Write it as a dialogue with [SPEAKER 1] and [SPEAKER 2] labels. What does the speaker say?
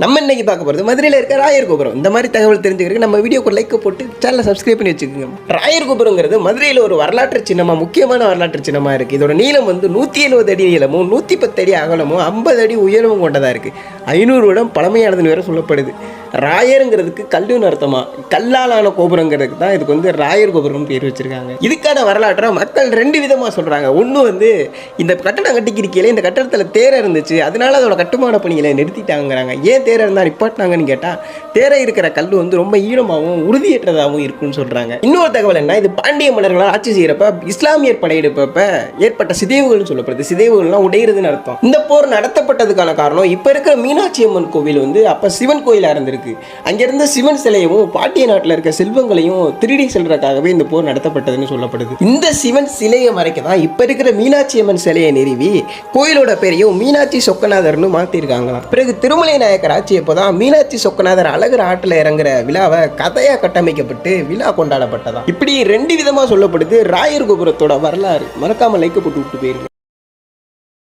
[SPEAKER 1] நம்ம இன்னைக்கு பார்க்க போகிறது மதுரையில் இருக்க ராயர் கோபுரம். இந்த மாதிரி தகவல் தெரிஞ்சுக்கிறதுக்கு நம்ம வீடியோக்கு லைக் போட்டு சேனலை சப்ஸ்கிரைப் பண்ணி வச்சுக்கோங்க. ராயர் கோபுரங்கிறது மதுரையில் ஒரு வரலாற்று சின்னமாக, முக்கியமான வரலாற்று சின்னமாக இருக்குது. இதோட நீளம் வந்து 170 அடி நீளமும் 110 அடி அகலமும் 50 அடி உயரமும் கொண்டதாக இருக்குது. 500 வருடம் பழமையானதுன்னு வேற சொல்லப்படுது. ராயருங்கிறதுக்கு கல்லுன்னு அர்த்தமா, கல்லாலான கோபுரங்கிறதுக்கு தான் இதுக்கு வந்து ராயர் கோபுரம் பேர் வச்சிருக்காங்க. இதுக்கான வரலாற்றை மக்கள் 2 விதமாக சொல்கிறாங்க. ஒன்று வந்து இந்த கட்டடம் கட்டிக்கிறிக்கையில இந்த கட்டடத்தில் தேரை இருந்துச்சு, அதனால அதோட கட்டுமான பணிகளை நிறுத்திட்டாங்கிறாங்க. ஏன் தேரை இருந்தால் நிப்பாட்டினாங்கன்னு கேட்டால், தேரை இருக்கிற கல் வந்து ரொம்ப ஈரமாகவும் உறுதியற்றதாகவும் இருக்குன்னு சொல்கிறாங்க. இன்னொரு தகவல் என்ன, இது பாண்டிய மன்னர்களால் ஆட்சி செய்கிறப்ப இஸ்லாமியர் படையெடுப்ப ஏற்பட்ட சிதைவுகள்னு சொல்லப்படுது. சிதைவுகள்லாம் உடையிறதுன்னு அர்த்தம். இந்த போர் நடத்தப்பட்டதுக்கான காரணம், இப்போ இருக்கிற மீனாட்சி அம்மன் கோவில் வந்து அப்போ சிவன் கோயிலாக இருந்திருக்கு. அங்கிருந்த சிவன் சிலையும் பாட்டிய நாட்டில் இருக்க செல்வங்களையும் திருடி செல்றதுக்காகவே இந்த போர் நடத்தப்பட்டதுன்னு சொல்லப்படுது. இந்த சிவன் சிலையை மறைக்க தான் இப்ப இருக்கிற மீனாட்சி அம்மன் சிலையை நிறுவி கோயிலோட பேரையும் மீனாட்சி சொக்கநாதர்னு மாத்திருக்காங்களாம். பிறகு திருமலை நாயக்கர் ஆட்சி அப்போதான் மீனாட்சி சொக்கநாதர் அழகர் ஆற்றில் இறங்குற விழாவை கதையா கட்டமைக்கப்பட்டு விழா கொண்டாடப்பட்டதாம். இப்படி 2 விதமா சொல்லப்படுது ராயர் கோபுரத்தோட வரலாறு. மறக்காம லைக் போட்டு விட்டு போயிருங்க.